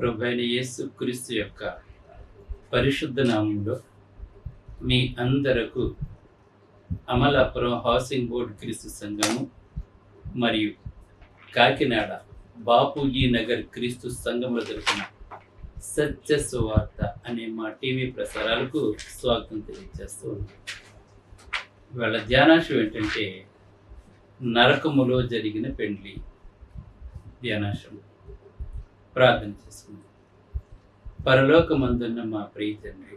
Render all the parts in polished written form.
ప్రభువైన యేసు క్రీస్తు యొక్క పరిశుద్ధ నామంలో మీ అందరకు అమలాపురం హౌసింగ్ బోర్డు క్రీస్తు సంఘము మరియు కాకినాడ బాపూజీ నగర్ క్రీస్తు సంఘముల తరపున సత్య సువార్త అనే మా టీవీ ప్రసారాలకు స్వాగతం తెలియజేస్తూ ఉన్నాం. ఇవాళ ధ్యానాంశం ఏంటంటే నరకములో జరిగిన పెండ్లి. ధ్యానాంశం ప్రార్థన చేసుకుందాం. పరలోకమందున్న మా ప్రియ తండ్రి,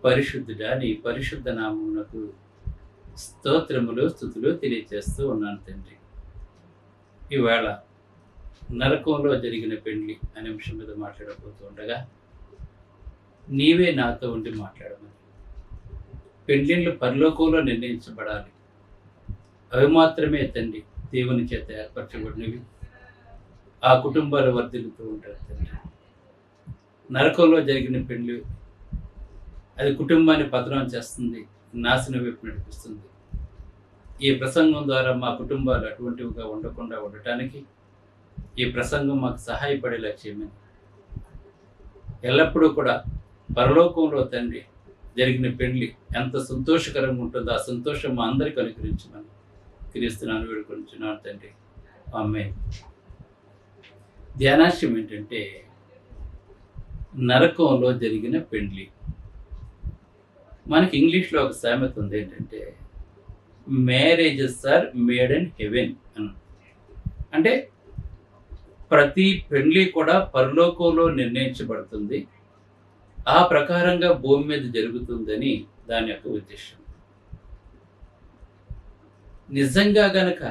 పరిశుద్ధుడా, నీ పరిశుద్ధ నామమునకు స్తోత్రములు స్తుతులు తెలియజేస్తూ ఉన్నాను తండ్రి. ఇవాళ నరకంలో జరిగిన పెండ్లి అనే అంశం మీద మాట్లాడబోతూ ఉండగా నీవే నాతో ఉండి మాట్లాడమని. పెండ్లిళ్ళు పరలోకంలో నిర్ణయించబడాలి. అవి మాత్రమే తండ్రి దేవుని చేత ఏర్పరచబడినవి. ఆ కుటుంబాలు వర్ధిల్లుతూ ఉంటారు తండ్రి. నరకంలో జరిగిన పెళ్లి అది కుటుంబాన్ని పతనం చేస్తుంది, నాశనం వైపు నడిపిస్తుంది. ఈ ప్రసంగం ద్వారా మా కుటుంబాలు అటువంటివిగా ఉండకుండా ఉండటానికి ఈ ప్రసంగం మాకు సహాయపడేలా చేయమని. ఎల్లప్పుడూ కూడా పరలోకంలో తండ్రి జరిగిన పెళ్లి ఎంత సంతోషకరంగా ఉంటుందో ఆ సంతోషం మా అందరికీ అనుగ్రహించమని క్రీస్తునాను వేడుకొంచున్నాను తండ్రి. ఆమేన్. ధ్యానాంశం ఏంటంటే నరకంలో జరిగిన పెండ్లి. మనకి ఇంగ్లీష్లో ఒక సామెత ఉంది ఏంటంటే marriages are made in heaven అని. అంటే ప్రతి పెండ్లి కూడా పరలోకంలో నిర్ణయించబడుతుంది, ఆ ప్రకారంగా భూమి మీద జరుగుతుందని దాని యొక్క ఉద్దేశం. నిజంగా గనక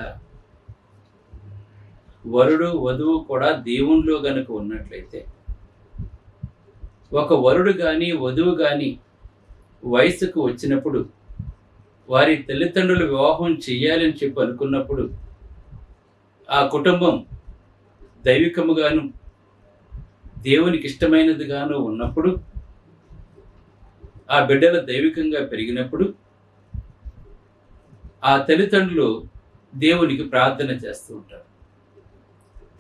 వరుడు వధువు కూడా దేవునిలో గనక ఉన్నట్లయితే, ఒక వరుడు కానీ వధువు కానీ వయసుకు వచ్చినప్పుడు వారి తల్లిదండ్రులు వివాహం చేయాలని చెప్పి అనుకున్నప్పుడు ఆ కుటుంబం దైవికముగాను దేవునికి ఇష్టమైనదిగాను ఉన్నప్పుడు, ఆ బిడ్డలు దైవికంగా పెరిగినప్పుడు ఆ తల్లిదండ్రులు దేవునికి ప్రార్థన చేస్తూ ఉంటారు.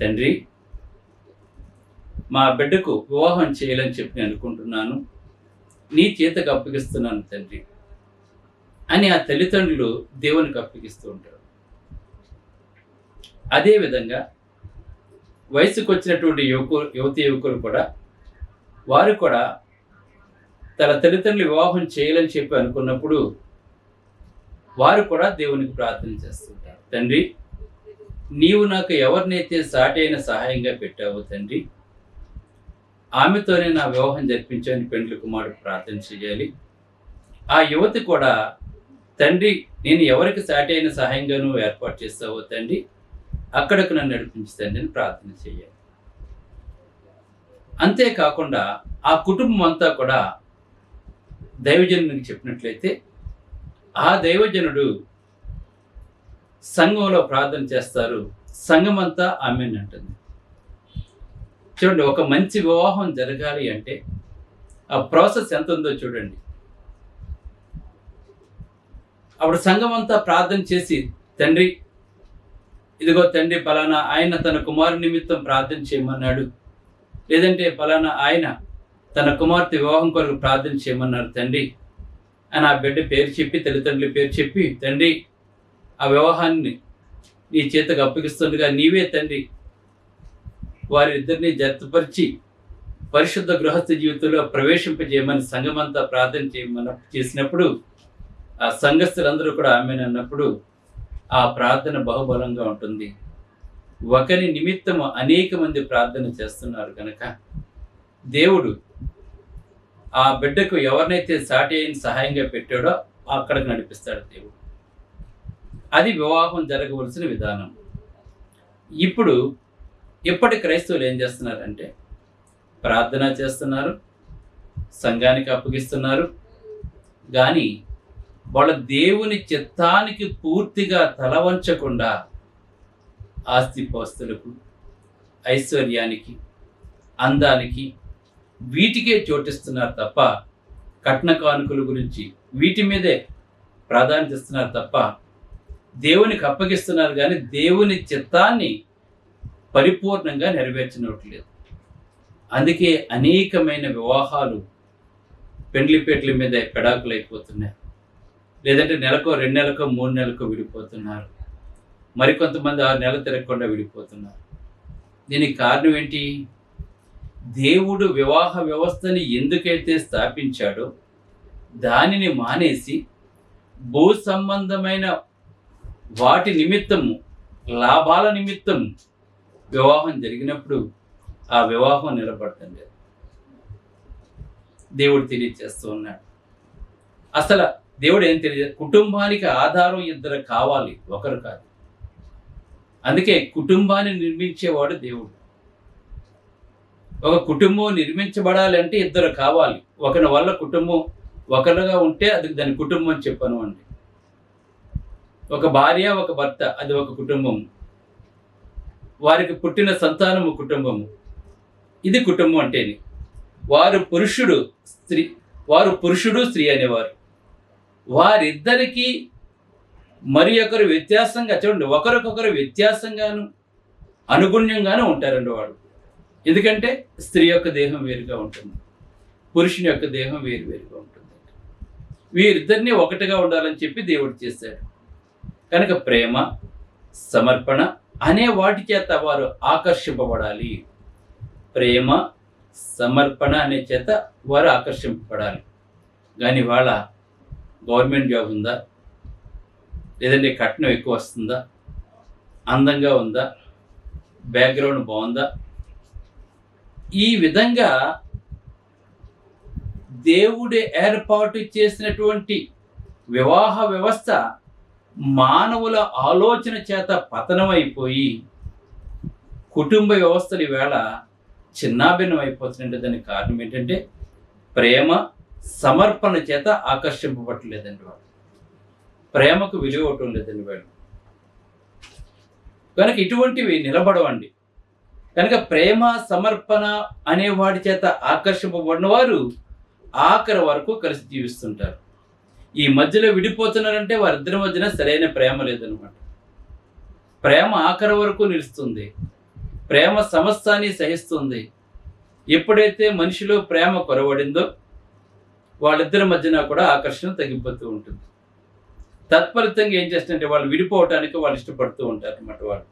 తండ్రి, మా బిడ్డకు వివాహం చేయాలని చెప్పి నేను అనుకుంటున్నాను, నీ చేతకు అప్పగిస్తున్నాను తండ్రి అని ఆ తల్లిదండ్రులు దేవునికి అప్పగిస్తూ ఉంటారు. అదేవిధంగా వయసుకు వచ్చినటువంటి యువతి యువకులు కూడా వారు కూడా తన తల్లిదండ్రులు వివాహం చేయాలని చెప్పి అనుకున్నప్పుడు వారు కూడా దేవునికి ప్రార్థన చేస్తుంటారు. తండ్రి, నీవు నాకు ఎవరినైతే సాటి అయిన సహాయంగా పెట్టావో తండ్రి, ఆమెతోనే నా వివాహం జరిపించని పెండ్లి కుమారుడు ప్రార్థన చేయాలి. ఆ యువతి కూడా తండ్రి, నేను ఎవరికి సాటి అయిన సహాయంగా నువ్వు ఏర్పాటు చేస్తావో తండ్రి, అక్కడకు నన్ను నడిపించు తండ్రి అని ప్రార్థన చేయాలి. అంతేకాకుండా ఆ కుటుంబం అంతా కూడా దైవజనునికి చెప్పినట్లయితే ఆ దైవజనుడు సంఘంలో ప్రార్థన చేస్తారు, సంఘం అంతా ఆమేన్ అంటుంది. చూడండి, ఒక మంచి వివాహం జరగాలి అంటే ఆ ప్రాసెస్ ఎంత ఉందో చూడండి. అప్పుడు సంఘం అంతా ప్రార్థన చేసి, తండ్రి ఇదిగో తండ్రి పలానా ఆయన తన కుమారుని నిమిత్తం ప్రార్థన చేయమన్నాడు, లేదంటే పలానా ఆయన తన కుమార్తె వివాహం కొరకు ప్రార్థన చేయమన్నారు తండ్రి అని ఆ బిడ్డ పేరు చెప్పి, తల్లిదండ్రుల పేరు చెప్పి, తండ్రి ఆ వివాహాన్ని నీ చేతకు అప్పగిస్తుండగా నీవే తండ్రి వారిద్దరిని జతపరిచి పరిశుద్ధ గృహస్థ జీవితంలో ప్రవేశింపజేయమని సంఘమంతా ప్రార్థన చేసినప్పుడు ఆ సంఘస్థులందరూ కూడా ఆమేన్ అన్నప్పుడు ఆ ప్రార్థన బహుబలంగా ఉంటుంది. ఒకరి నిమిత్తము అనేక మంది ప్రార్థన చేస్తున్నారు కనుక దేవుడు ఆ బిడ్డకు ఎవరినైతే సాటి అయిన సహాయంగా పెట్టాడో అక్కడికి నడిపిస్తాడు దేవుడు. అది వివాహం జరగవలసిన విధానం. ఇప్పుడు ఇప్పటి క్రైస్తవులు ఏం చేస్తున్నారంటే ప్రార్థన చేస్తున్నారు, సంఘానికి అప్పగిస్తున్నారు, కానీ వాళ్ళ దేవుని చిత్తానికి పూర్తిగా తలవంచకుండా ఆస్తిపాస్తులకు, ఐశ్వర్యానికి, అందానికి వీటికే చోటిస్తున్నారు తప్ప కట్న కానుకల గురించి వీటి మీదే ప్రాధాన్యత ఇస్తున్నారు తప్ప దేవునికి అప్పగిస్తున్నారు, కానీ దేవుని చిత్తాన్ని పరిపూర్ణంగా నెరవేర్చినట్లేదు. అందుకే అనేకమైన వివాహాలు పెండ్లిపేట్ల మీద పెడాకులు అయిపోతున్నాయి. లేదంటే నెలకో 2 నెలలకో 3 నెలలకో విడిపోతున్నారు. మరికొంతమంది 6 నెలలు తిరగకుండా విడిపోతున్నారు. దీనికి కారణం ఏంటి? దేవుడు వివాహ వ్యవస్థని ఎందుకైతే స్థాపించాడో దానిని మానేసి భూ సంబంధమైన వాటి నిమిత్తము, లాభాల నిమిత్తం వివాహం జరిగినప్పుడు ఆ వివాహం నిలబడటం లేదు. దేవుడు తెలియజేస్తూ ఉన్నాడు. అసలు దేవుడు ఏం తెలియదు, కుటుంబానికి ఆధారం 2 కావాలి, ఒకరు కాదు. అందుకే కుటుంబాన్ని నిర్మించేవాడు దేవుడు. ఒక కుటుంబం నిర్మించబడాలి అంటే 2 కావాలి. ఒకరి వల్ల కుటుంబం ఒకరుగా ఉంటే అది దాని కుటుంబం అని చెప్పను అండి. ఒక భార్య, ఒక భర్త, అది ఒక కుటుంబం. వారికి పుట్టిన సంతానము కుటుంబము. ఇది కుటుంబం అంటేని. వారు పురుషుడు స్త్రీ అనేవారు. వారిద్దరికీ మరి ఒకరు వ్యత్యాసంగా, చూడండి, ఒకరికొకరు వ్యత్యాసంగాను అనుగుణ్యంగాను ఉంటారండి వాడు. ఎందుకంటే స్త్రీ యొక్క దేహం వేరుగా ఉంటుంది, పురుషుని యొక్క దేహం వేరుగా ఉంటుంది. వీరిద్దరినీ ఒకటిగా ఉండాలని చెప్పి దేవుడు చేశాడు. కనుక ప్రేమ, సమర్పణ అనే వాటి చేత వారు ఆకర్షింపబడాలి. ప్రేమ, సమర్పణ అనే చేత వారు ఆకర్షింపబడాలి. కానీ వాళ్ళ గవర్నమెంట్ జాబ్ ఉందా, లేదంటే కట్నం ఎక్కువ వస్తుందా, అందంగా ఉందా, బ్యాక్గ్రౌండ్ బాగుందా, ఈ విధంగా దేవుడు ఏర్పాటు చేసినటువంటి వివాహ వ్యవస్థ మానవుల ఆలోచన చేత పతనమైపోయి కుటుంబ వ్యవస్థలు ఈవేళ చిన్నాభిన్నం అయిపోతుందంటే దానికి కారణం ఏంటంటే ప్రేమ, సమర్పణ చేత ఆకర్షింపబట్టలేదండి వాళ్ళు. ప్రేమకు విలువ ఇవ్వటం లేదండి వాళ్ళు. కనుక ఇటువంటివి నిలబడవండి. కనుక ప్రేమ, సమర్పణ అనే వాడి చేత ఆకర్షింపబడిన వారు ఆఖరి వరకు కలిసి జీవిస్తుంటారు. ఈ మధ్యలో విడిపోతున్నారంటే వారిద్దరి మధ్యన సరైన ప్రేమ లేదనమాట. ప్రేమ ఆఖరి వరకు నిలుస్తుంది. ప్రేమ సమస్తాన్ని సహిస్తుంది. ఎప్పుడైతే మనిషిలో ప్రేమ కొరవడిందో వాళ్ళిద్దరి మధ్యన కూడా ఆకర్షణ తగ్గిపోతూ ఉంటుంది. తత్ఫలితంగా ఏం చేస్తుంటే వాళ్ళు విడిపోవటానికి వాళ్ళు ఇష్టపడుతూ ఉంటారు అన్నమాట. వాళ్ళు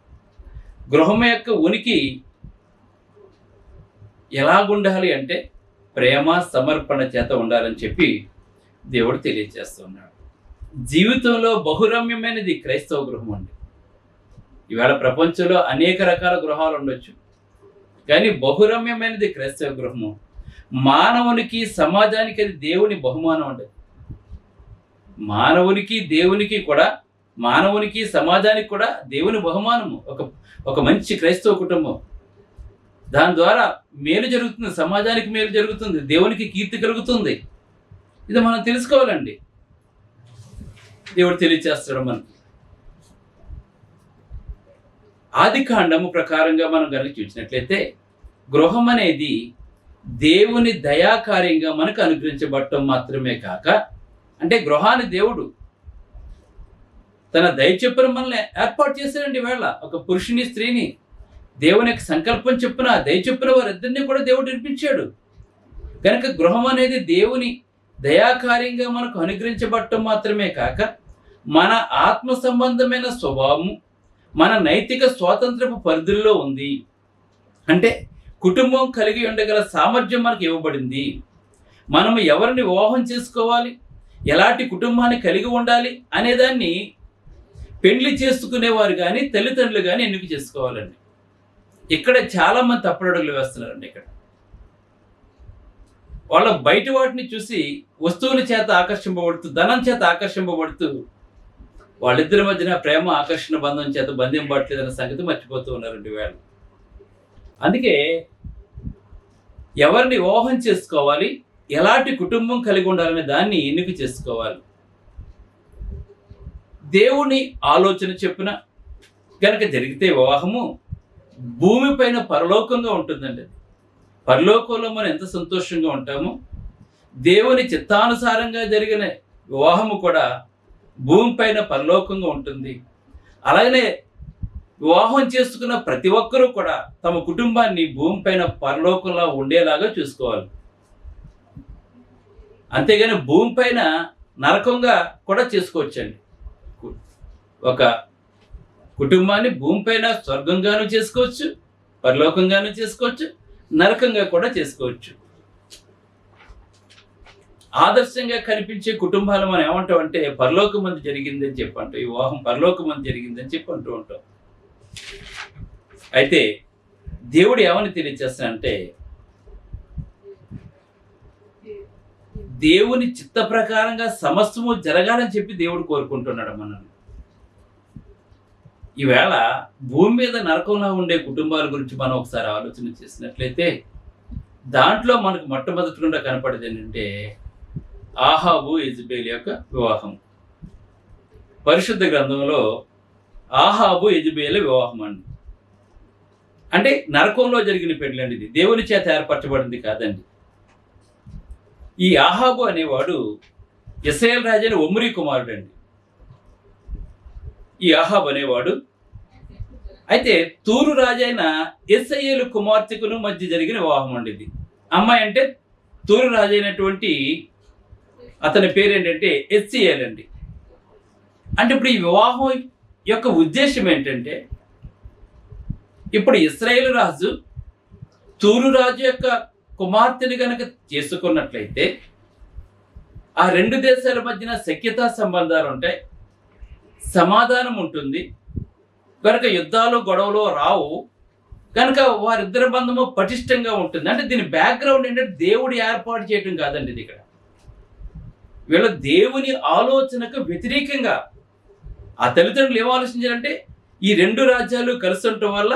గృహం యొక్క ఉనికి ఎలాగుండాలి అంటే ప్రేమ, సమర్పణ చేత ఉండాలని చెప్పి దేవుడు తెలియజేస్తున్నాడు. జీవితంలో బహురమ్యమైనది క్రైస్తవ గృహం అండి. ఈవేళ ప్రపంచంలో అనేక రకాల గృహాలు ఉండొచ్చు, కానీ బహురమ్యమైనది క్రైస్తవ గృహము. మానవునికి, సమాజానికి అది దేవుని బహుమానం అండి. మానవునికి, దేవునికి కూడా, మానవునికి, సమాజానికి కూడా దేవుని బహుమానము ఒక మంచి క్రైస్తవ కుటుంబం. దాని ద్వారా మేలు జరుగుతుంది, సమాజానికి మేలు జరుగుతుంది, దేవునికి కీర్తి కలుగుతుంది. ఇది మనం తెలుసుకోవాలండి. దేవుడు తెలియచేస్తాడు మనకి. ఆదికాండము ప్రకారంగా మనం కనుక చూసినట్లయితే గృహం అనేది దేవుని దయాకార్యంగా మనకు అనుగ్రహించబడటం మాత్రమే కాక, అంటే గృహాన్ని దేవుడు తన దయ చొప్పున మనల్ని ఏర్పాటు చేశాడండి. వేళ ఒక పురుషుని, స్త్రీని దేవుని యొక్క సంకల్పం చొప్పున, దయ చొప్పున వారిద్దరిని కూడా దేవుడు నిర్మించాడు. కనుక గృహం అనేది దేవుని దయాకార్యంగా మనకు అనుగ్రహించబడటం మాత్రమే కాక, మన ఆత్మ సంబంధమైన స్వభావము మన నైతిక స్వాతంత్రపు పరిధుల్లో ఉంది. అంటే కుటుంబం కలిగి ఉండగల సామర్థ్యం మనకు ఇవ్వబడింది. మనము ఎవరిని వివాహం చేసుకోవాలి, ఎలాంటి కుటుంబాన్ని కలిగి ఉండాలి అనేదాన్ని పెళ్లి చేసుకునేవారు కానీ, తల్లిదండ్రులు కానీ ఎన్నిక చేసుకోవాలండి. ఇక్కడ చాలామంది తప్పుడడుగులు వేస్తున్నారండి. ఇక్కడ వాళ్ళ బయట వాటిని చూసి వస్తువుల చేత ఆకర్షింపబడుతూ, ధనం చేత ఆకర్షింపబడుతూ, వాళ్ళిద్దరి మధ్యన ప్రేమ, ఆకర్షణ బంధం చేత బంధింపబడలేదన్న సంగతి మర్చిపోతూ ఉన్నారండి వాళ్ళు. అందుకే ఎవరిని వివాహం చేసుకోవాలి, ఎలాంటి కుటుంబం కలిగి ఉండాలనే దాన్ని ఎన్నిక చేసుకోవాలి. దేవుని ఆలోచన చెప్పున కనుక జరిగితే వివాహము భూమిపైన పరలోకంగా ఉంటుందండి. పరలోకంలో మనం ఎంత సంతోషంగా ఉంటామో, దేవుని చిత్తానుసారంగా జరిగిన వివాహము కూడా భూమిపైన పరలోకంగా ఉంటుంది. అలాగనే వివాహం చేసుకున్న ప్రతి ఒక్కరూ కూడా తమ కుటుంబాన్ని భూమిపైన పరలోకంలో ఉండేలాగా చూసుకోవాలి. అంతేగాని భూమిపైన నరకంగా కూడా చేసుకోవచ్చండి. ఒక కుటుంబాన్ని భూమిపైన స్వర్గంగాను చేసుకోవచ్చు, పరలోకంగాను చేసుకోవచ్చు, నరకంగా కూడా చేసుకోవచ్చు. ఆదర్శంగా కనిపించే కుటుంబాలు మనం ఏమంటాం అంటే పరలోకం మంది జరిగిందని చెప్పి అంటాం. ఈ వివాహం పరలోకం మంది జరిగిందని చెప్పి అంటూ ఉంటాం. అయితే దేవుడు ఏమని తెలియజేస్తానంటే, దేవుని చిత్త ప్రకారంగా సమస్తము జరగాలని చెప్పి దేవుడు కోరుకుంటున్నాడు మనల్ని. ఈవేళ భూమి మీద నరకంలో ఉండే కుటుంబాల గురించి మనం ఒకసారి ఆలోచన చేసినట్లయితే దాంట్లో మనకు మొట్టమొదటిగా కనపడేది ఏంటంటే ఆహాబు యెజబెల్ యొక్క వివాహం. పరిశుద్ధ గ్రంథంలో ఆహాబు యెజబెల్ వివాహం అండి. అంటే నరకంలో జరిగిన పెళ్ళండి. ఇది దేవుని చేత ఏర్పరచబడింది కాదండి. ఈ ఆహాబు అనేవాడు ఇశ్రాయేలు రాజైన ఒమ్రీ కుమారుడు అండి. ఈ ఆహాబు అనేవాడు అయితే తూరు రాజైన యెహెజ్కేలు కుమార్తెకును మధ్య జరిగిన వివాహం అండి ఇది. అమ్మాయి అంటే తూరు రాజైనటువంటి అతని పేరు ఏంటంటే హెజ్కేలు అండి. అంటే ఇప్పుడు ఈ వివాహం యొక్క ఉద్దేశం ఏంటంటే, ఇప్పుడు ఇశ్రాయేలు రాజు తూరు రాజు యొక్క కుమార్తెని కనుక చేసుకున్నట్లయితే ఆ రెండు దేశాల మధ్యన సఖ్యతా సంబంధాలు ఉంటాయి, సమాధానం ఉంటుంది కనుక యుద్ధాలు గొడవలు రావు కనుక వారిద్దరి బంధము పటిష్టంగా ఉంటుంది. అంటే దీని బ్యాక్గ్రౌండ్ ఏంటంటే దేవుడు ఏర్పాటు చేయటం కాదండి. ఇది ఇక్కడ వీళ్ళ దేవుని ఆలోచనకు వ్యతిరేకంగా ఆ తల్లిదండ్రులు ఏం ఆలోచించారంటే ఈ రెండు రాజ్యాలు కలిసి ఉండటం వల్ల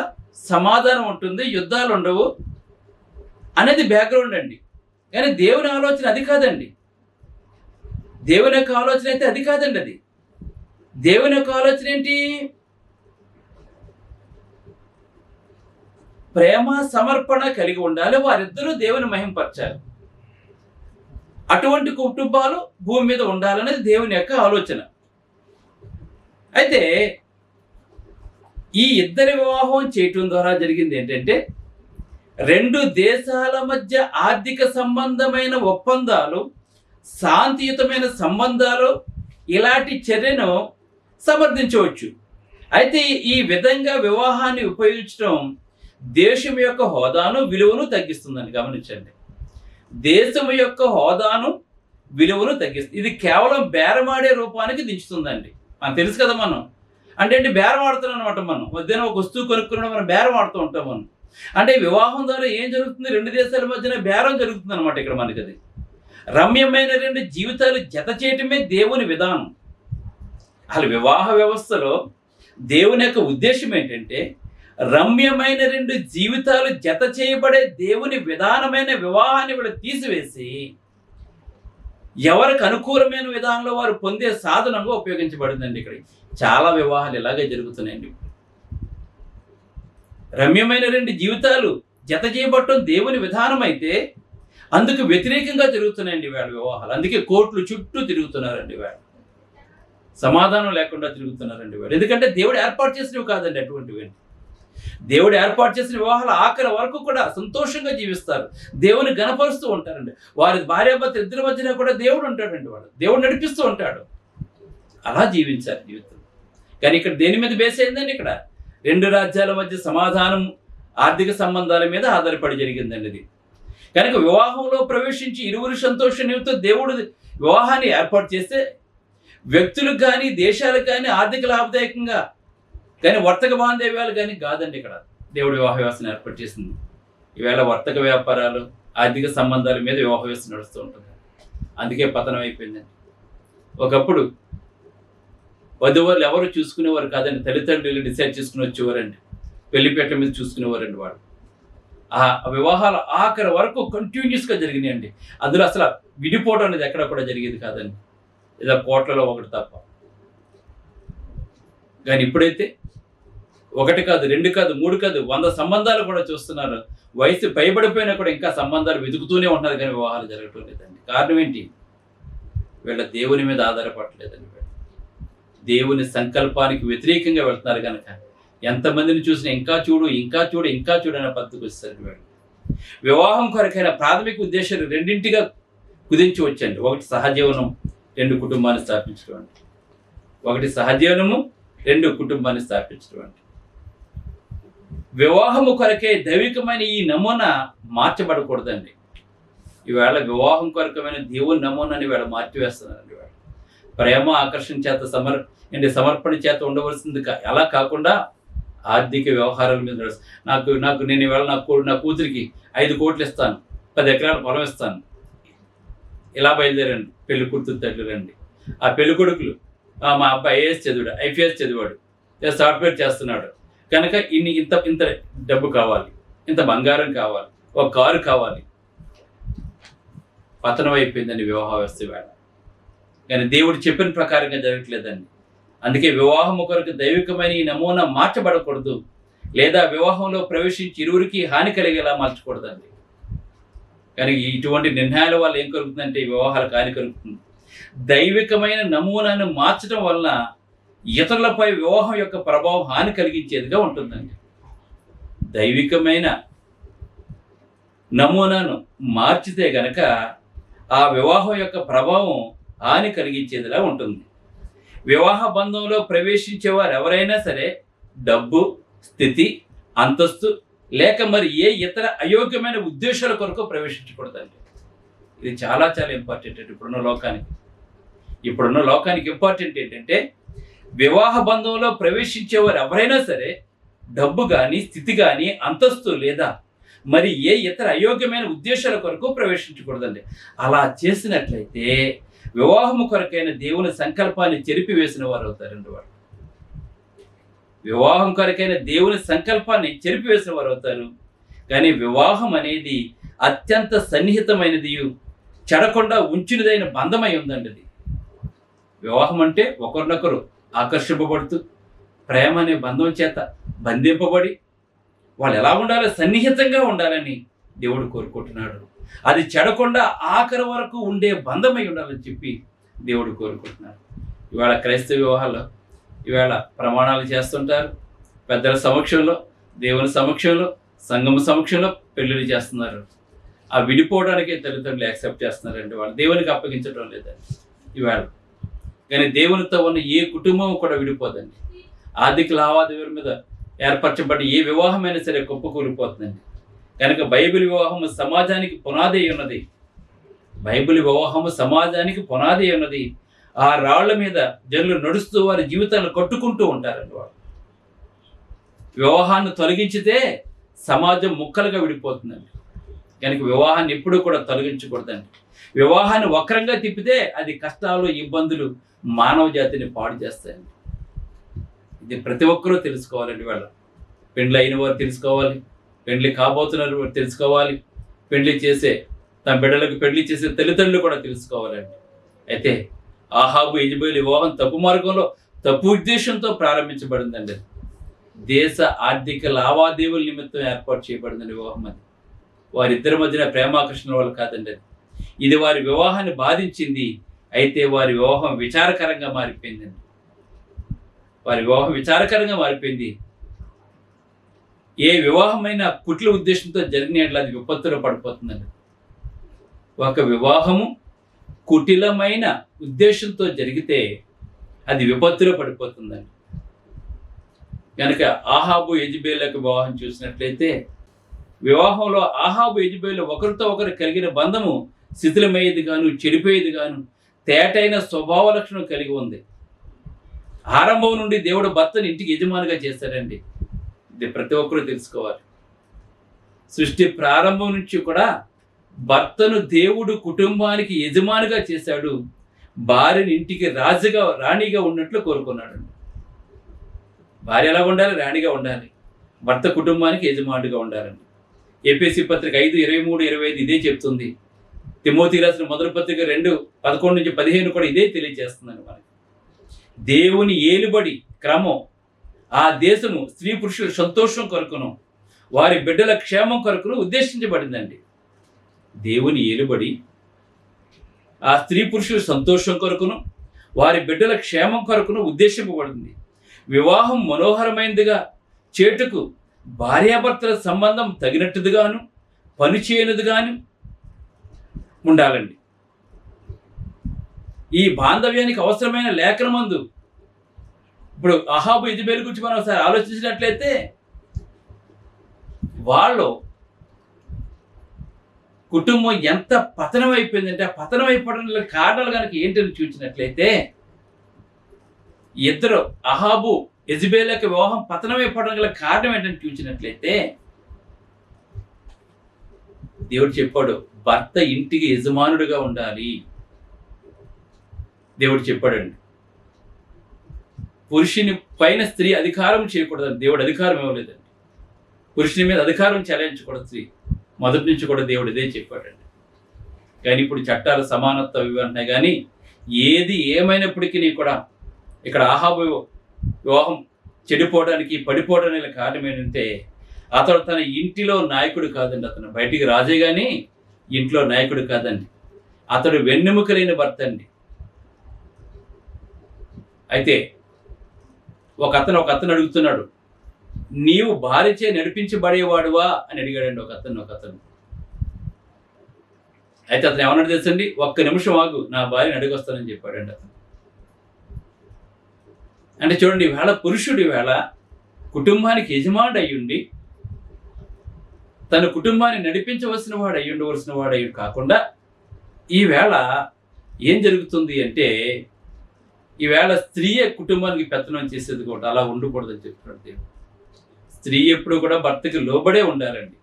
సమాధానం ఉంటుంది, యుద్ధాలు ఉండవు అనేది బ్యాక్గ్రౌండ్ అండి. కానీ దేవుని ఆలోచన అది కాదండి. దేవుని యొక్క ఆలోచన అయితే అది కాదండి. అది దేవుని యొక్క ఆలోచన ఏంటి? ప్రేమ సమర్పణ కలిగి ఉండాలి, వారిద్దరూ దేవుని మహింపరచాలి. అటువంటి కుటుంబాలు భూమి మీద ఉండాలనేది దేవుని యొక్క ఆలోచన. అయితే ఈ ఇద్దరి వివాహం చేయటం ద్వారా జరిగింది ఏంటంటే రెండు దేశాల మధ్య ఆర్థిక సంబంధమైన ఒప్పందాలు, శాంతియుతమైన సంబంధాలు ఇలాంటి చర్యను సమర్థించవచ్చు. అయితే ఈ విధంగా వివాహాన్ని ఉపయోగించడం దేశం యొక్క హోదాను విలువను తగ్గిస్తుందని గమనించండి. దేశం యొక్క హోదాను విలువను తగ్గిస్తుంది. ఇది కేవలం బేరమాడే రూపానికి దించుతుందండి. మనకు తెలుసు కదా, మనం అంటే బేరం ఆడుతున్నాం అనమాట. మనం మధ్యన ఒక వస్తువు కొనుక్కున్నాం, మనం బేరం ఆడుతూ ఉంటాం. మనం అంటే వివాహం ద్వారా ఏం జరుగుతుంది? రెండు దేశాల మధ్యన బేరం జరుగుతుంది అనమాట. ఇక్కడ మనకి అది రమ్యమైన రెండు జీవితాలు జత చేయటమే దేవుని విధానం. అసలు వివాహ వ్యవస్థలో దేవుని యొక్క ఉద్దేశం ఏంటంటే రమ్యమైన రెండు జీవితాలు జత చేయబడే దేవుని విధానమైన వివాహాన్ని వీళ్ళు తీసివేసి ఎవరికి అనుకూలమైన విధానంలో వారు పొందే సాధనంగా ఉపయోగించబడిందండి. ఇక్కడ చాలా వివాహాలు ఇలాగే జరుగుతున్నాయండి. రమ్యమైన రెండు జీవితాలు జత చేయబట్టడం దేవుని విధానం అయితే అందుకు వ్యతిరేకంగా జరుగుతున్నాయండి వీళ్ళ వివాహాలు. అందుకే కోర్టులు చుట్టూ తిరుగుతున్నారండి వీళ్ళు, సమాధానం లేకుండా తిరుగుతున్నారండి వీళ్ళు. ఎందుకంటే దేవుడు ఏర్పాటు చేసినవి కాదండి అటువంటివి. దేవుడు ఏర్పాటు చేసిన వివాహాలు ఆఖరి వరకు కూడా సంతోషంగా జీవిస్తారు, దేవుని గణపరుస్తూ ఉంటారండి. వారి భార్యాభర్త ఇద్దరి మధ్యన కూడా దేవుడు ఉంటాడండి. వాడు దేవుడు నడిపిస్తూ ఉంటాడు. అలా జీవించారు జీవితం. కానీ ఇక్కడ దేని మీద బేస్ అయిందండి? ఇక్కడ రెండు రాజ్యాల మధ్య సమాధానం, ఆర్థిక సంబంధాల మీద ఆధారపడి జరిగిందండి ఇది. కనుక వివాహంలో ప్రవేశించి ఇరువురు సంతోష నిమిత్తం దేవుడు వివాహాన్ని ఏర్పాటు చేస్తే వ్యక్తులకు కానీ దేశాలకు కానీ ఆర్థిక లాభదాయకంగా కానీ వర్తక బాంధవ్యాలు కానీ కాదండి. ఇక్కడ దేవుడు వివాహ వ్యవస్థను ఏర్పాటు చేసింది. ఈవేళ వర్తక వ్యాపారాలు, ఆర్థిక సంబంధాల మీద వివాహ వ్యవస్థ నడుస్తూ ఉంటుంది. అందుకే పతనం అయిపోయిందండి. ఒకప్పుడు వధువులు ఎవరు చూసుకునేవారు కాదండి, తల్లిదండ్రులు డిసైడ్ చేసుకుని వచ్చేవారండి. పెళ్లిపేట మీద చూసుకునేవారండి వాళ్ళు. ఆ వివాహాలు ఆఖరి వరకు కంటిన్యూస్గా జరిగినాయండి. అందులో అసలు విడిపోవడం అనేది ఎక్కడ కూడా జరిగేది కాదండి, ఏదో కోట్లలో ఒకటి తప్ప. కానీ ఇప్పుడైతే ఒకటి కాదు, రెండు కాదు, మూడు కాదు, 100 సంబంధాలు కూడా చూస్తున్నారు. వయసు పైబడిపోయినా కూడా ఇంకా సంబంధాలు వెతుకుతూనే ఉంటున్నారు, కానీ వివాహాలు జరగటం లేదండి. కారణం ఏంటి? వీళ్ళ దేవుని మీద ఆధారపడలేదండి. దేవుని సంకల్పానికి వ్యతిరేకంగా వెళ్తున్నారు కనుక ఎంతమందిని చూసినా ఇంకా చూడు ఇంకా చూడు ఇంకా చూడు అనే పద్ధతికి వస్తారు వాడు. వివాహం కొరకైన ప్రాథమిక ఉద్దేశాలు రెండింటిగా కుదించి వచ్చండి. ఒకటి సహజీవనం, 2 కుటుంబాన్ని స్థాపించడం అండి. ఒకటి సహజీవనము, 2 కుటుంబాన్ని స్థాపించడం అండి. వివాహము కొరకే దైవికమైన ఈ నమూనా మార్చబడకూడదండి. ఈవేళ వివాహం కొరకమైన దేవుని నమూనాని వేళ మార్చివేస్తున్నారండి. వేళ ప్రేమ ఆకర్షణ చేత సమర్పణ చేత ఉండవలసింది అలా కాకుండా ఆర్థిక వ్యవహారాల మీద నాకు నేను ఈవేళ నా కూతురికి 5 కోట్లు ఇస్తాను, 10 ఎకరాల పొలం ఇస్తాను, ఇలా బయలుదేరండి పెళ్లి కూతురు తల్లిరండి. ఆ పెళ్లి కొడుకులు మా అబ్బాయి ఐఏఎస్ చదివాడు, ఐపీఎస్ చదివాడు, సాఫ్ట్వేర్ చేస్తున్నాడు కనుక ఇంత డబ్బు కావాలి, ఇంత బంగారం కావాలి, ఒక కారు కావాలి. పతనం అయిపోయిందండి వివాహ వ్యవస్థ వేళ. కానీ దేవుడు చెప్పిన ప్రకారంగా జరగట్లేదండి. అందుకే వివాహం కొరకు దైవికమైన ఈ నమూనా మార్చబడకూడదు, లేదా వివాహంలో ప్రవేశించి ఇరువురికి హాని కలిగేలా మార్చకూడదండి. కానీ ఇటువంటి నిర్ణయాల వల్ల ఏం కలుగుతుందంటే వివాహాలకు హాని కలుగుతుంది. దైవికమైన నమూనాను మార్చడం వలన ఇతరులపై వివాహం యొక్క ప్రభావం హాని కలిగించేదిగా ఉంటుందండి. దైవికమైన నమూనాను మార్చితే గనక ఆ వివాహం యొక్క ప్రభావం హాని కలిగించేదిలా ఉంటుంది. వివాహ బంధంలో ప్రవేశించేవారు ఎవరైనా సరే డబ్బు, స్థితి, అంతస్తు లేక మరి ఏ ఇతర అయోగ్యమైన ఉద్దేశాల కొరకు ప్రవేశించకూడదండి. ఇది చాలా చాలా ఇంపార్టెంట్ అండి. ఇప్పుడున్న లోకానికి ఇంపార్టెంట్ ఏంటంటే వివాహ బంధంలో ప్రవేశించేవారు ఎవరైనా సరే డబ్బు కానీ, స్థితి కానీ, అంతస్తు లేదా మరి ఏ ఇతర అయోగ్యమైన ఉద్దేశాల కొరకు ప్రవేశించకూడదండి. అలా చేసినట్లయితే వివాహము కొరకైన దేవుని సంకల్పాన్ని చెరిపివేసిన వారు అవుతారండి. వారు వివాహం కొరకైన దేవుని సంకల్పాన్ని చెరిపివేసిన వారు అవుతారు. కానీ వివాహం అనేది అత్యంత సన్నిహితమైనది, చెడకుండా ఉంచినదైన బంధమై ఉందండి. అది వివాహం అంటే ఒకరినొకరు ఆకర్షింపబడుతూ ప్రేమ అనే బంధం చేత బంధింపబడి వాళ్ళు ఎలా ఉండాలో సన్నిహితంగా ఉండాలని దేవుడు కోరుకుంటున్నాడు. అది చెడకుండా ఆఖరి వరకు ఉండే బంధమై ఉండాలని చెప్పి దేవుడు కోరుకుంటున్నాడు. ఇవాళ క్రైస్తవ వివాహాల్లో ఇవాళ ప్రమాణాలు చేస్తుంటారు. పెద్దల సమక్షంలో, దేవుని సమక్షంలో, సంఘం సమక్షంలో పెళ్ళిళ్ళు చేస్తున్నారు. ఆ విడిపోవడానికే తల్లిదండ్రులు యాక్సెప్ట్ చేస్తున్నారండి. వాళ్ళు దేవునికి అప్పగించడం లేదండి ఇవాళ. కానీ దేవునితో ఉన్న ఏ కుటుంబం కూడా విడిపోదండి. ఆర్థిక లావాదేవీల మీద ఏర్పరచబడి ఏ వివాహమైనా సరే కుప్పకూలిపోతుందండి. కనుక బైబిల్ వివాహము సమాజానికి పునాది ఉన్నది. బైబిల్ వివాహము సమాజానికి పునాది ఉన్నది. ఆ రాళ్ల మీద జనులు నడుస్తూ వారి జీవితాలను కట్టుకుంటూ ఉంటారండి. వాళ్ళు వివాహాన్ని తొలగించితే సమాజం ముక్కలుగా విడిపోతుందండి. కనుక వివాహాన్ని ఎప్పుడూ కూడా తొలగించకూడదండి. వివాహాన్ని వక్రంగా తిప్పితే అది కష్టాలు, ఇబ్బందులు మానవ జాతిని పాడు చేస్తాయండి. ఇది ప్రతి ఒక్కరూ తెలుసుకోవాలండి. వాళ్ళ పెండ్లి అయిన వారు తెలుసుకోవాలి, పెండ్లి కాబోతున్నారు వారు తెలుసుకోవాలి, పెండ్లి చేసే తమ బిడ్డలకు పెళ్లి చేసే తల్లిదండ్రులు కూడా తెలుసుకోవాలండి. అయితే ఆహాబు యెజెబెలు వివాహం తప్పు మార్గంలో తప్పు ఉద్దేశంతో ప్రారంభించబడిందండి. దేశ ఆర్థిక లావాదేవీల నిమిత్తం ఏర్పాటు చేయబడిందండి వివాహం. అది వారిద్దరి మధ్యన ప్రేమాకర్షణ వల్ల కాదండి. ఇది వారి వివాహాన్ని బాధించింది. అయితే వారి వివాహం విచారకరంగా మారిపోయిందండి. వారి వివాహం విచారకరంగా మారిపోయింది. ఏ వివాహమైన కుట్ల ఉద్దేశంతో జరిగినట్లు అది విపత్తులో పడిపోతుందండి. ఒక వివాహము కుటిలమైన ఉద్దేశంతో జరిగితే అది విపత్తులో పడిపోతుందండి. కనుక ఆహాబు యెజెబెలకు వివాహం చూసినట్లయితే వివాహంలో ఆహాబు యెజెబెలు ఒకరితో ఒకరు కలిగిన బంధము శిథిలమయ్యేది గాను, చెడిపోయేది గాను, తేటైన స్వభావ లక్షణం కలిగి ఉంది. ఆరంభం నుండి దేవుడు భర్తను ఇంటికి యజమానిగా చేశాడండి. ఇది ప్రతి ఒక్కరూ తెలుసుకోవాలి. సృష్టి ప్రారంభం నుంచి కూడా భర్తను దేవుడు కుటుంబానికి యజమానిగా చేశాడు. భార్యని ఇంటికి రాణిగా ఉన్నట్లు కోరుకున్నాడు. భార్య ఎలా ఉండాలి? రాణిగా ఉండాలి. భర్త కుటుంబానికి యజమానుడిగా ఉండాలండి. ఎఫెసీ పత్రిక 5:23-25 ఇదే చెప్తుంది. తిమోతికి రాసిన మొదటి పత్రిక 2:11-15 కూడా ఇదే తెలియజేస్తుందండి మనకి. దేవుని ఏలుబడి క్రమం ఆ దేశము స్త్రీ పురుషుల సంతోషం కొరకును వారి బిడ్డల క్షేమం కొరకును ఉద్దేశించబడిందండి. దేవుని ఏలుబడి ఆ స్త్రీ పురుషుల సంతోషం కొరకును వారి బిడ్డల క్షేమం కొరకును ఉద్దేశింపబడింది. వివాహం మనోహరమైనదిగా చేటుకు భార్యాభర్తల సంబంధం తగినట్టుగాను పని చేయనిదిగాను ఉండాలండి. ఈ బాంధవ్యానికి అవసరమైన లేఖనమందు ఇప్పుడు అహాబు యెజెబెలు గురించి మనం ఒకసారి ఆలోచించినట్లయితే వాళ్ళు కుటుంబం ఎంత పతనం అయిపోయిందంటే ఆ పతనం అయిపోవడం కారణాలు కనుక ఏంటని చూసినట్లయితే ఇద్దరు అహాబు యెజెబెల్ యొక్క వివాహం పతనం అయిపోవడం గల కారణం ఏంటని చూసినట్లయితే దేవుడు చెప్పాడు, భర్త ఇంటికి యజమానుడిగా ఉండాలి. దేవుడు చెప్పాడండి. పురుషుని పైన స్త్రీ అధికారం చేయకూడదని దేవుడు అధికారం ఇవ్వలేదండి. పురుషుని మీద అధికారం చెలాయించకూడదు స్త్రీ. మొదటి నుంచి కూడా దేవుడు ఇదే చెప్పాడండి. కానీ ఇప్పుడు చట్టాలు సమానత్వం ఇవి అంటున్నాయి. కానీ ఏది ఏమైనప్పటికీ కూడా ఇక్కడ అహాబు వివాహం చెడిపోవడానికి పడిపోవడానికి కారణం ఏంటంటే అతడు తన ఇంటిలో నాయకుడు కాదండి. అతను బయటికి రాజే కానీ ఇంట్లో నాయకుడు కాదండి. అతడు వెన్నెముక లేని భర్త అండి. అయితే ఒక అతను అడుగుతున్నాడు, నీవు భార్యచే నడిపించబడేవాడువా అని అడిగాడండి ఒక అతను. అయితే అతను ఏమన్నాడు తెలుసండి, ఒక్క నిమిషం ఆగు, నా భార్యని అడిగొస్తానని చెప్పాడండి అతను. అంటే చూడండి, ఈవేళ పురుషుడు ఈవేళ కుటుంబానికి యజమానుడు అయ్యుండి తన కుటుంబాన్ని నడిపించవలసిన వాడు అయ్యుండవలసిన వాడు అయ్యి కాకుండా ఈవేళ ఏం జరుగుతుంది అంటే ఈవేళ స్త్రీయే కుటుంబానికి పెత్తనం చేసేది కూడా అలా ఉండకూడదని చెప్తున్నాడు దేవుడు. స్త్రీ ఎప్పుడు కూడా భర్తకి లోబడే ఉండాలండి.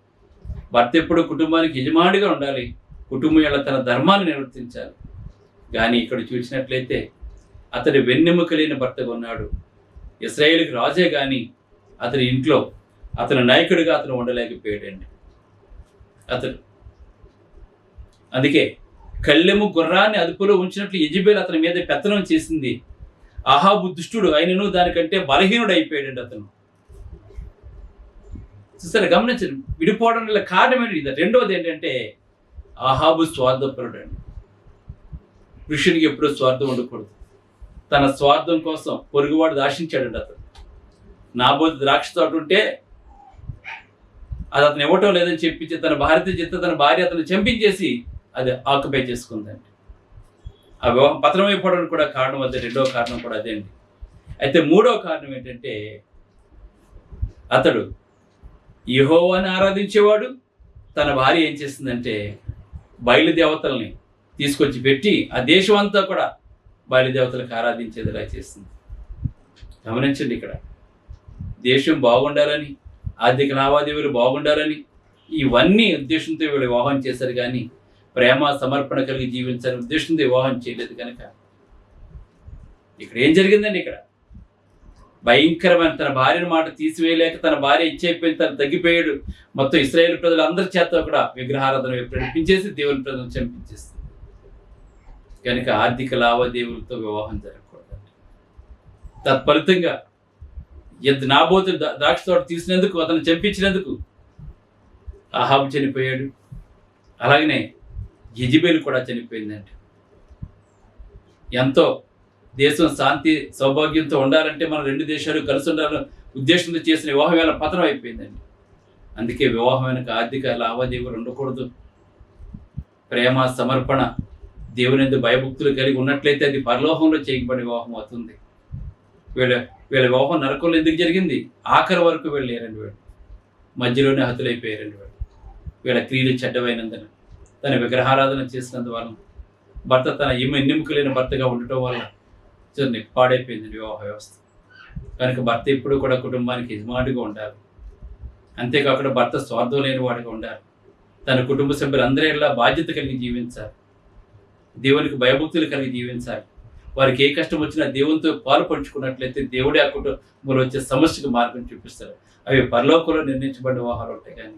భర్త ఎప్పుడు కుటుంబానికి యజమానిగా ఉండాలి. కుటుంబం ఎలా తన ధర్మాన్ని నిర్వర్తించాలి. కానీ ఇక్కడ చూసినట్లయితే అతడి వెన్నెముక లేని భర్తగా ఉన్నాడు. ఇశ్రాయేలుకి రాజే కానీ అతని ఇంట్లో అతని నాయకుడిగా అతను ఉండలేకపోయాడండి. అందుకే కళ్ళెము గుర్రాన్ని అదుపులో ఉంచినట్లు యెజెబెల్ అతని మీద పెత్తనం చేసింది. అహాబు దుష్టుడు అయినను దానికంటే బలహీనుడు అయిపోయాడండి అతను. చూసారా, గమనించండి. విడిపోవడం వల్ల కారణం ఏంటి? ఇది రెండవది ఏంటంటే అహాబు స్వార్థపరుడు అండి. పురుషునికి ఎప్పుడూ స్వార్థం ఉండకూడదు. తన స్వార్థం కోసం పొరుగువాడు దాశించాడండి అతను. నాబోతు ద్రాక్ష తోట ఉంటే అది అతను ఇవ్వటం లేదని చెప్పించి తన భార్య అతను చంపించేసి అది ఆక్యుపై చేసుకుందండి. ఆ వివాహం పతనం అయిపోవడానికి కూడా కారణం అదే. రెండవ కారణం కూడా అదే అండి. అయితే మూడవ కారణం ఏంటంటే అతడు యెహోవాని ఆరాధించేవాడు. తన భార్య ఏం చేస్తుందంటే బయలుదేవతల్ని తీసుకొచ్చి పెట్టి ఆ దేశం అంతా కూడా బయలుదేవతలకు ఆరాధించేదిలా చేస్తుంది. గమనించండి, ఇక్కడ దేశం బాగుండాలని, ఆర్థిక లావాదేవీలు బాగుండాలని ఇవన్నీ ఉద్దేశంతో వీళ్ళు వివాహం చేశారు. కానీ ప్రేమ సమర్పణ కలిగి జీవించాలని ఉద్దేశంతో వివాహం చేయలేదు. కనుక ఇక్కడ ఏం జరిగిందండి? ఇక్కడ భయంకరమైన తన భార్యను మాట తీసివేయలేక తన భార్య ఇచ్చైపోయింది, తను తగ్గిపోయాడు. మొత్తం ఇశ్రాయేలు ప్రజలు అందరి చేత కూడా విగ్రహారాధన నడిపించేసి దేవుని ప్రజలను చంపించేస్తుంది. కనుక ఆర్థిక లావాదేవీలతో వివాహం జరగకూడదండి. తత్ఫలితంగా నాబోతు ద్రాక్ష తోట తీసినందుకు, అతను చంపించినందుకు అహాబు చనిపోయాడు. అలాగనే యెజెబెల్ కూడా చనిపోయిందండి. ఎంతో దేశం శాంతి సౌభాగ్యంతో ఉండాలంటే మనం రెండు దేశాలు కలిసి ఉండాలని ఉద్దేశంతో చేసిన వివాహం వేళ పతనం అయిపోయిందండి. అందుకే వివాహం వెనుక ఆర్థిక లావాదేవీలు ఉండకూడదు. ప్రేమ సమర్పణ దేవుని యందు భయభక్తులు కలిగి ఉన్నట్లయితే అది పరలోకంలో చేయబడిన వివాహం అవుతుంది. వీళ్ళ వివాహం నరకంలో ఎందుకు జరిగింది? ఆఖరి వరకు వెళ్ళారండి. వీళ్ళు మధ్యలోనే హతులైపోయారండి. వీళ్ళ క్రియలు చెడ్డమైనందున, తన విగ్రహారాధన చేసినందువలన, భర్త తన ఎన్నిముక లేని భర్తగా ఉండటం వల్ల పాడైపోయింది వివాహ వ్యవస్థ. కనుక భర్త ఎప్పుడు కూడా కుటుంబానికి యజమానిగా ఉండాలి. అంతేకాకుండా భర్త స్వార్థం లేని వాడిగా ఉండాలి. తన కుటుంబ సభ్యులందరూ ఇలా బాధ్యత కలిగి జీవించాలి. దేవునికి భయభక్తులు కలిగి జీవించాలి. వారికి ఏ కష్టం వచ్చినా దేవునితో పాలు పంచుకున్నట్లయితే దేవుడే ఆ కుటుంబంలో వచ్చే సమస్యకు మార్గం చూపిస్తారు. అవి పరలోకంలో నిర్ణయించబడిన వివాహాలు ఉంటాయి. కానీ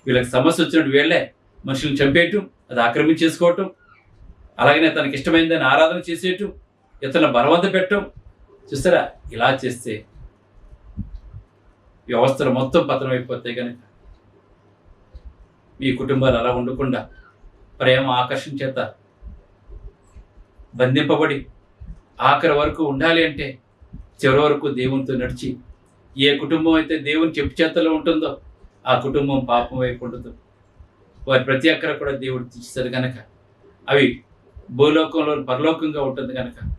వీళ్ళకి సమస్య వచ్చినట్టు వీళ్ళే మనుషులను చంపేయటం, అది ఆక్రమించేసుకోవటం, అలాగనే తనకి ఇష్టమైందని ఆరాధన చేసేయటం, ఇతరులను బలవంత పెట్టడం. చూస్తారా, ఇలా చేస్తే వ్యవస్థలు మొత్తం పతనం అయిపోతాయి. కనుక మీ కుటుంబాలు అలా ఉండకుండా ప్రేమ ఆకర్షణ చేత బంధింపబడి ఆఖరి వరకు ఉండాలి అంటే చివరి వరకు దేవునితో నడిచి ఏ కుటుంబం అయితే దేవుని చెప్పు చేతల్లో ఉంటుందో ఆ కుటుంబం పాపం వైపు ఉండదు. వారి ప్రతి ఒక్కరు కూడా దేవుడు తీస్తారు కనుక అవి భూలోకంలో పరలోకంగా ఉంటుంది కనుక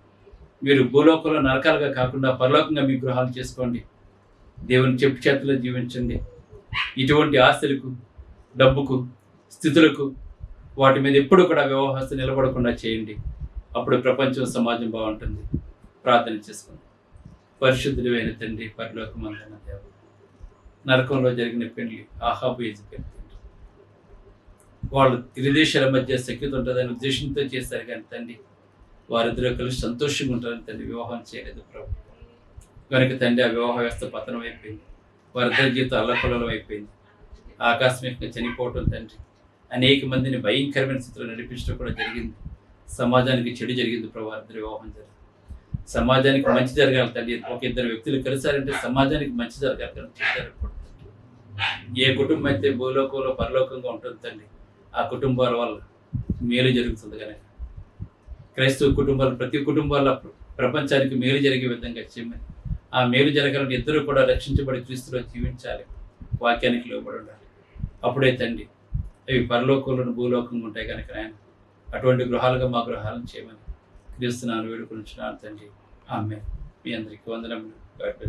మీరు భూలోకంలో నరకాలుగా కాకుండా పరలోకంగా మీ గృహాలు చేసుకోండి. దేవుని చెప్పు చేతుల్లో జీవించండి. ఇటువంటి ఆస్తులకు, డబ్బుకు, స్థితులకు వాటి మీద ఎప్పుడు కూడా వ్యవహారం నిలబడకుండా చేయండి. అప్పుడు ప్రపంచం, సమాజం బాగుంటుంది. ప్రార్థన చేసుకుందాం. పరిశుద్ధుడు అయిన తండ్రి, పరలోకమందున్న దేవుడు, నరకంలో జరిగిన పెళ్లి ఆహాబు యెజెబెలు తండ్రి, వాళ్ళు ఇరుదేశాల మధ్య సఖ్యత ఉంటుందని ఉద్దేశంతో చేశారు కానీ తండ్రి వారిద్దరూ కలిసి సంతోషంగా ఉంటారని తండ్రి వివాహం చేయలేదు ప్రభు. కనుక తండ్రి ఆ వివాహ వ్యవస్థ పతనం అయిపోయింది. వారిద్దరి జీవితం అల్లకొల్లం అయిపోయింది. ఆకస్మికంగా చనిపోవటం తండ్రి అనేక మందిని భయంకరమైన స్థితిలో నడిపించడం కూడా జరిగింది. సమాజానికి చెడు జరిగింది ప్రభు. వారిద్దరి వివాహం జరిగింది. సమాజానికి మంచి జరగాలి తండ్రి. ఒక ఇద్దరు వ్యక్తులు కలిసారంటే సమాజానికి మంచి జరగాలి కానీ చెడు జరగకూడదు. ఏ కుటుంబం అయితే భూలోకంలో పరలోకంగా ఉంటుంది తండ్రి ఆ కుటుంబాల వల్ల మేలు జరుగుతుంది కనుక క్రైస్తవ కుటుంబాలు ప్రతి కుటుంబాల ప్రపంచానికి మేలు జరిగే విధంగా చేయమని, ఆ మేలు జరగాలని ఇద్దరు కూడా రక్షించబడి క్రీస్తులో జీవించాలి, వాక్యానికి లోబడి ఉండాలి. అప్పుడే తండ్రి అవి పరలోకంలోని భూలోకంగా ఉంటాయి కనుక ఆయన అటువంటి గృహాలుగా మా గృహాలను చేయమని క్రీస్తునాను వేడుకొనుచున్నాను తండ్రి. ఆమేన్. మీ అందరికీ వందనములు.